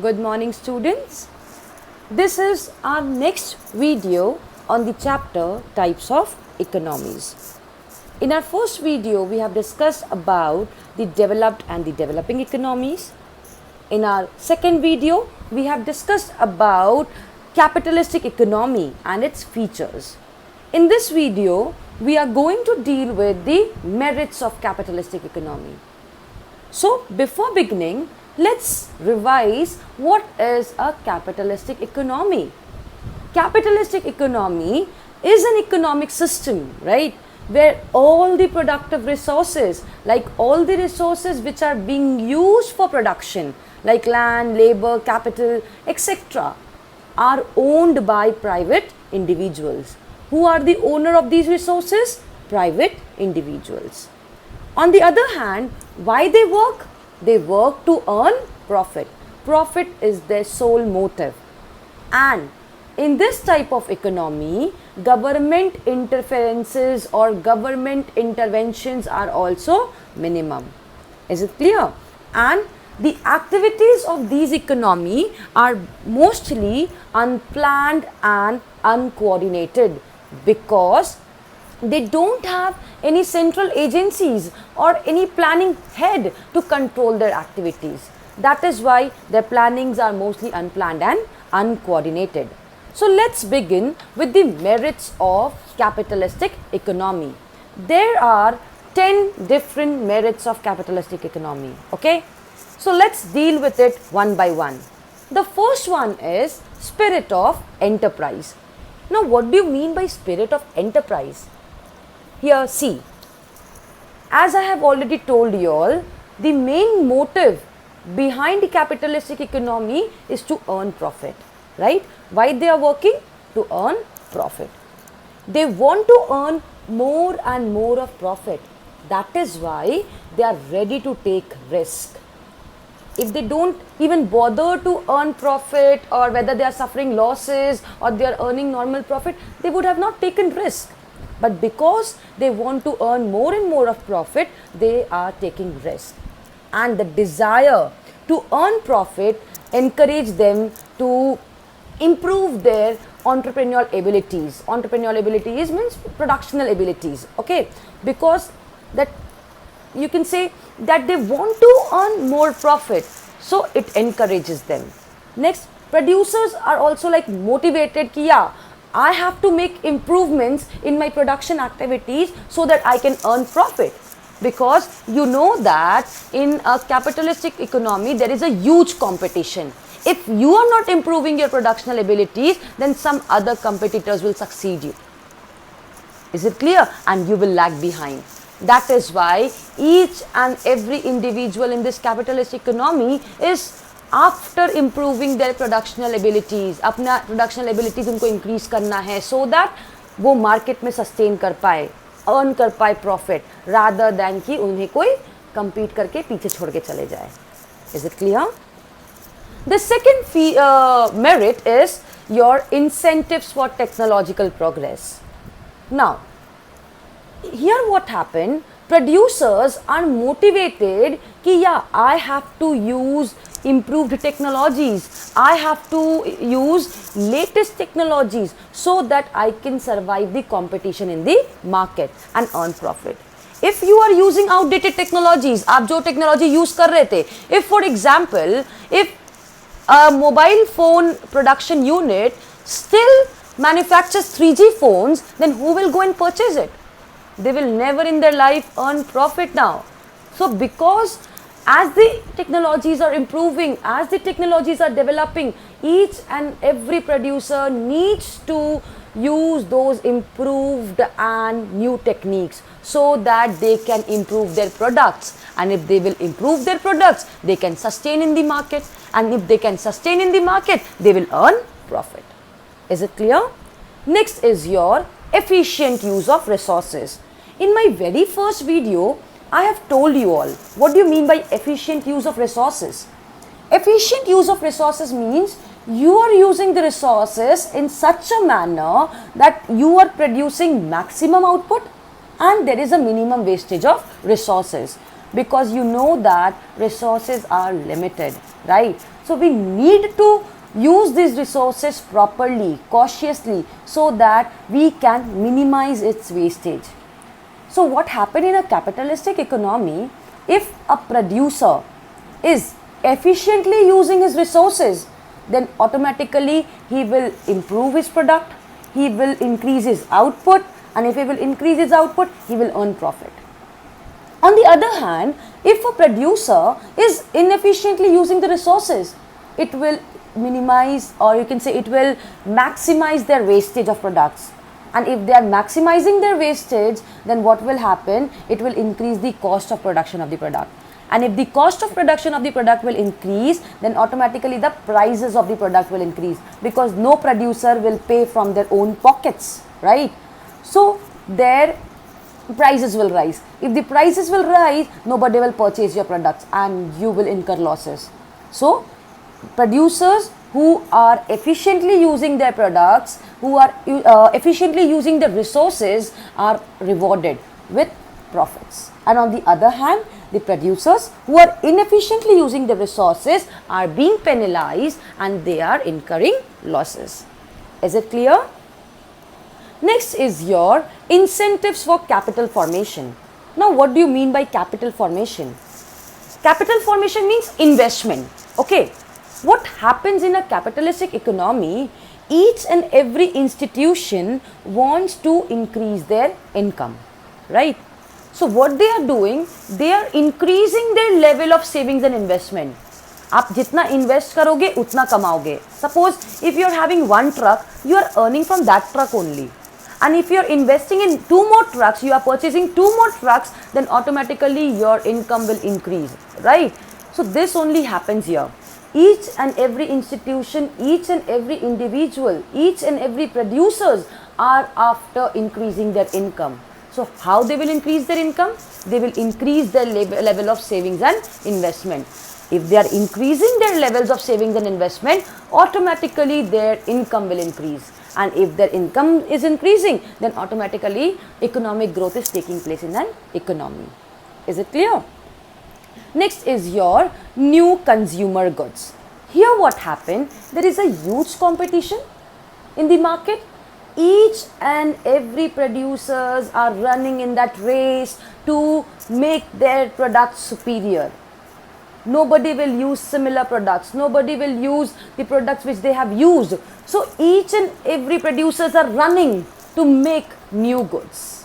Good morning, students. This is our next video on the chapter Types of Economies. In our first video, we have discussed about the developed and the developing economies. In our second video, we have discussed about capitalistic economy and its features. In this video, we are going to deal with the merits of capitalistic economy. So, before beginning, let's revise what is a capitalistic economy. Capitalistic economy is an economic system, right, where all the productive resources, like all the resources which are being used for production, like land, labor, capital, etc., are owned by private individuals. Who are the owner of these resources? Private individuals. On the other hand, why they work? They work to earn profit. Profit is their sole motive. And in this type of economy, government interferences or government interventions are also minimum. Is it clear? And the activities of these economy are mostly unplanned and uncoordinated because they don't have any central agencies or any planning head to control their activities. That is why their plannings are mostly unplanned and uncoordinated. So let's begin with the merits of capitalistic economy. There are 10 different merits of capitalistic economy. Okay? So let's deal with it one by one. The first one is spirit of enterprise. Now, what do you mean by spirit of enterprise? Here, see, as I have already told you all, the main motive behind the capitalistic economy is to earn profit, right? Why they are working? To earn profit. They want to earn more and more of profit. That is why they are ready to take risk. If they don't even bother to earn profit, or whether they are suffering losses or they are earning normal profit, they would have not taken risk. But because they want to earn more and more of profit, they are taking risk. And the desire to earn profit encourage them to improve their entrepreneurial abilities. Entrepreneurial abilities means productional abilities, okay? Because that you can say that they want to earn more profit, so it encourages them. Next, producers are also like motivated ki yeah, I have to make improvements in my production activities so that I can earn profit. Because you know that in a capitalistic economy, there is a huge competition. If you are not improving your productional abilities, then some other competitors will succeed you. Is it clear? And you will lag behind. That is why each and every individual in this capitalist economy is after improving their productional abilities. अपना productional abilities उनको increase करना है so that वो market में sustain कर पाए, earn कर पाए profit rather than कि उन्हें कोई compete करके पीछे छोड़ के चले जाए. Is it clear? The second merit is your incentives for technological progress. Now, here what happened, producers are motivated कि yeah, I have to use improved technologies, I have to use latest technologies so that I can survive the competition in the market and earn profit. If you are using outdated technologies, आप जो technology use कर रहे थे, if for example, if a mobile phone production unit still manufactures 3G phones, then who will go and purchase it? They will never in their life earn profit now. So because as the technologies are improving, as the technologies are developing, each and every producer needs to use those improved and new techniques so that they can improve their products. And if they will improve their products, they can sustain in the market. And if they can sustain in the market, they will earn profit. Is it clear? Next is your efficient use of resources. In my very first video, I have told you all, what do you mean by efficient use of resources? Efficient use of resources means you are using the resources in such a manner that you are producing maximum output and there is a minimum wastage of resources. Because you know that resources are limited. right? So we need to use these resources properly, cautiously, so that we can minimize its wastage. So what happened in a capitalistic economy, if a producer is efficiently using his resources, then automatically he will improve his product, he will increase his output, and if he will increase his output, he will earn profit. On the other hand, if a producer is inefficiently using the resources, it will minimize, or you can say it will maximize their wastage of products. And if they are maximizing their wastage, then what will happen? It will increase the cost of production of the product. And if the cost of production of the product will increase, then automatically the prices of the product will increase, because no producer will pay from their own pockets, right? So their prices will rise. If the prices will rise, nobody will purchase your products and you will incur losses. So producers who are efficiently using their products, who are efficiently using the resources, are rewarded with profits. And on the other hand, the producers who are inefficiently using the resources are being penalized and they are incurring losses. Is it clear? Next is your incentives for capital formation. Now, what do you mean by capital formation? Capital formation means investment. Okay. What happens in a capitalistic economy? Each and every institution wants to increase their income, right? So what they are doing, they are increasing their level of savings and investment. आप जितना invest करोगे उतना कमाओगे. Suppose if you are having one truck, you are earning from that truck only. And if you are investing in 2 more trucks, you are purchasing 2 more trucks, then automatically your income will increase, right? So this only happens here. Each and every institution, each and every individual, each and every producers are after increasing their income. So how they will increase their income? They will increase their level of savings and investment. If they are increasing their levels of savings and investment, automatically their income will increase. And if their income is increasing, then automatically economic growth is taking place in an economy. Is it clear? Next is your new consumer goods. Here what happened? There is a huge competition in the market. Each and every producers are running in that race to make their products superior. Nobody will use similar products. Nobody will use the products which they have used. So each and every producers are running to make new goods.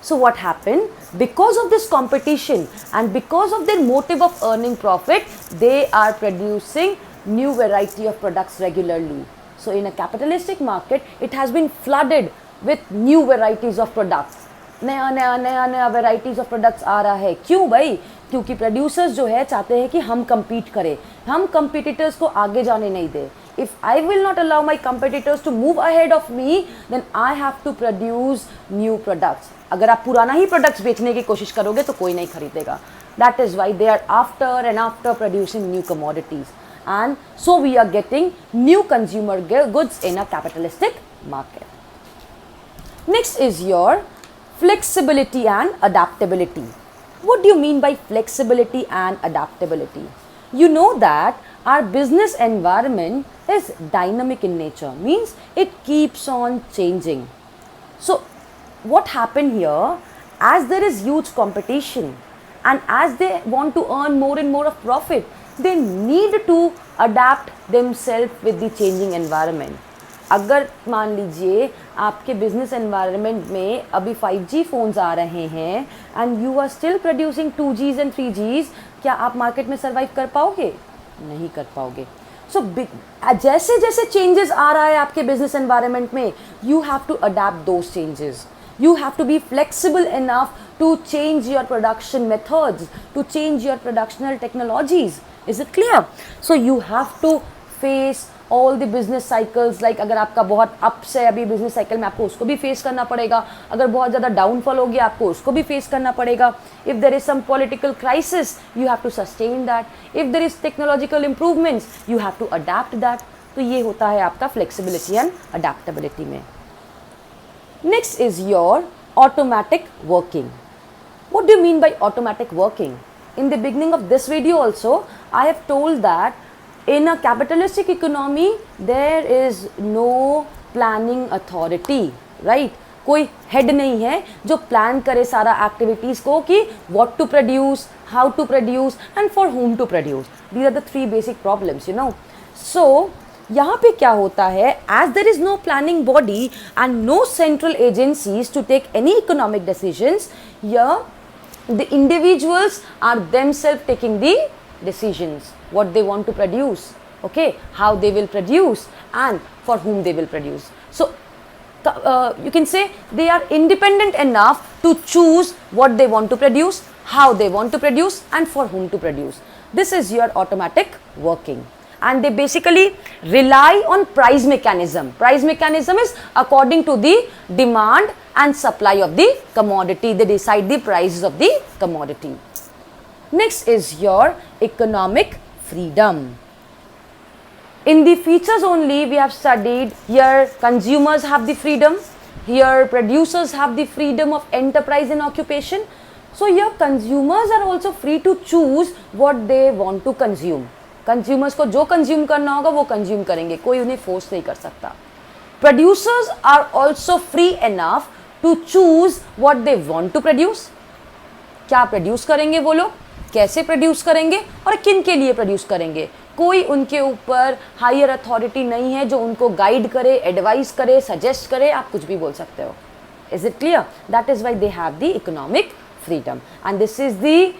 So what happened? Because of this competition and because of their motive of earning profit, they are producing new variety of products regularly. So in a capitalistic market, it has been flooded with new varieties of products. नया varieties of products आ रहा है. क्यों भाई? क्योंकि producers जो है चाहते हैं कि हम compete करें, हम competitors को आगे जाने नहीं दें. If I will not allow my competitors to move ahead of me, then I have to produce new products. अगर आप पुराना ही products बेचने की कोशिश करोगे तो कोई नहीं खरीदेगा. That is why they are after and after producing new commodities. And so we are getting new consumer goods in a capitalistic market. Next is your flexibility and adaptability. What do you mean by flexibility and adaptability? You know that our business environment is dynamic in nature, means it keeps on changing. So what happened here, as there is huge competition and as they want to earn more and more of profit, they need to adapt themselves with the changing environment. अगर मान लीजिए आपके business environment में अभी 5G phones आ रहे हैं and you are still producing 2Gs and 3Gs, क्या आप मार्केट में सर्वाइव कर पाओगे? नहीं कर पाओगे. सो जैसे जैसे चेंजेस आ रहा है आपके बिजनेस एनवायरनमेंट में, you have to adapt those changes. You have to be flexible enough to change your production methods, to change your productional technologies. Is it clear? So you have to face all the business cycles. Like अगर आपका बहुत ups है अभी business cycle में, आपको उसको भी face करना पड़ेगा. अगर बहुत ज़्यादा downfall हो गया, आपको उसको भी face करना पड़ेगा. If there is some political crisis, you have to sustain that. If there is technological improvements, you have to adapt that. तो ये होता है आपका flexibility and adaptability में. Next is your automatic working. What do you mean by automatic working? In the beginning of this video also, I have told that in a capitalistic economy, there is no planning authority, right? कोई head नहीं है जो plan करे सारा activities को कि what to produce, how to produce and for whom to produce. These are the 3 basic problems, you know. So यहाँ पे क्या होता है, as there is no planning body and no central agencies to take any economic decisions, the individuals are themselves taking the decisions what they want to produce, okay, how they will produce and for whom they will produce. So you can say they are independent enough to choose what they want to produce, how they want to produce and for whom to produce. This is your automatic working, and they basically rely on price mechanism. Price mechanism is according to the demand and supply of the commodity. They decide the prices of the commodity. Next is your economic freedom. In the features only we have studied, here consumers have the freedom, here producers have the freedom of enterprise and occupation. So here consumers are also free to choose what they want to consume. Consumers को जो consume करना होगा वो consume करेंगे, कोई उन्हें force नहीं कर सकता. Producers are also free enough to choose what they want to produce. क्या प्रोड्यूस करेंगे वो लोग, कैसे प्रोड्यूस करेंगे और किन के लिए प्रोड्यूस करेंगे. कोई उनके ऊपर हायर अथॉरिटी नहीं है जो उनको गाइड करे, एडवाइस करे, सजेस्ट करे. आप कुछ भी बोल सकते हो. Is it clear? That is why they have the economic freedom, and this is the,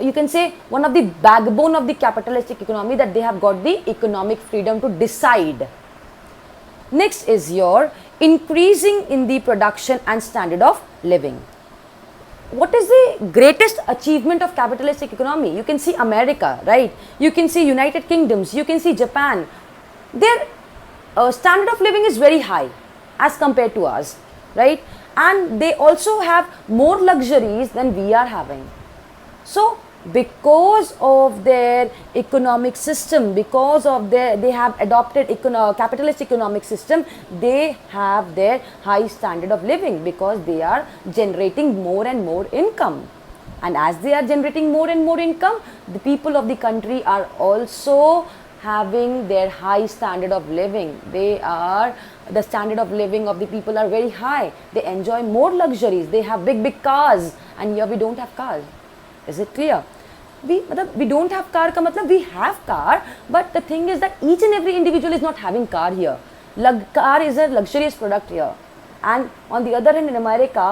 you can say, one of the backbone of the capitalistic economy, that they have got the economic freedom to decide. Next is your increasing in the production and standard of living. What is the greatest achievement of capitalistic economy? You can see America, right? You can see United Kingdoms, you can see Japan. Their standard of living is very high as compared to us, right? And they also have more luxuries than we are having. So because of their economic system, because of they have adopted capitalist economic system, they have their high standard of living because they are generating more and more income. And as they are generating more and more income, the people of the country are also having their high standard of living. The standard of living of the people are very high. They enjoy more luxuries. They have big cars, and here we don't have cars. Is it clear? We don't have car का मतलब we have car, but the thing is that each and every individual is not having car here. Car is a luxurious product here, and on the other hand in America,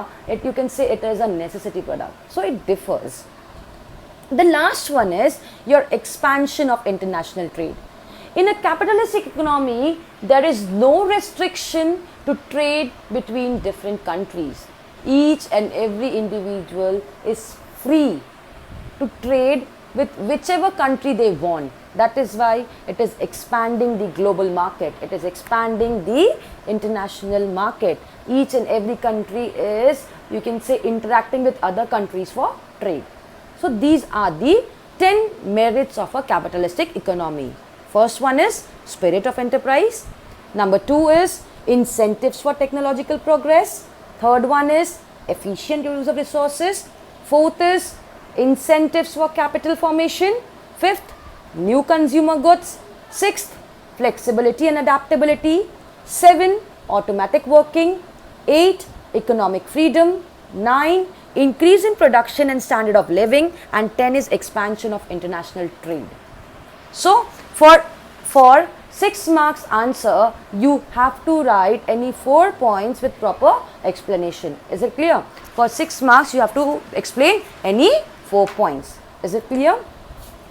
you can say it is a necessity product. So it differs. The last one is your expansion of international trade. In a capitalistic economy, there is no restriction to trade between different countries. Each and every individual is free to trade with whichever country they want. That is why it is expanding the global market. It is expanding the international market. Each and every country is, you can say, interacting with other countries for trade. So these are the 10 merits of a capitalistic economy. First one is spirit of enterprise. Number 2 is incentives for technological progress. Third one is efficient use of resources. Fourth is incentives for capital formation. Fifth, new consumer goods. Sixth, flexibility and adaptability. 7, automatic working. 8, economic freedom. 9, increase in production and standard of living. And 10 is expansion of international trade. So for 6 marks answer, you have to write any 4 points with proper explanation. Is it clear? For 6 marks you have to explain any 4 points. Is it clear?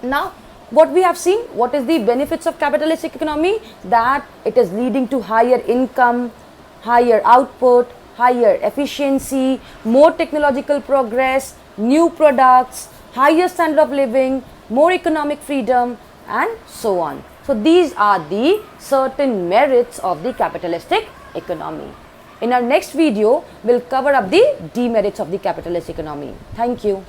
Now what we have seen, what is the benefits of capitalistic economy? That it is leading to higher income, higher output, higher efficiency, more technological progress, new products, higher standard of living, more economic freedom, and so on. So these are the certain merits of the capitalistic economy. In our next video, we'll cover up the demerits of the capitalist economy. Thank you.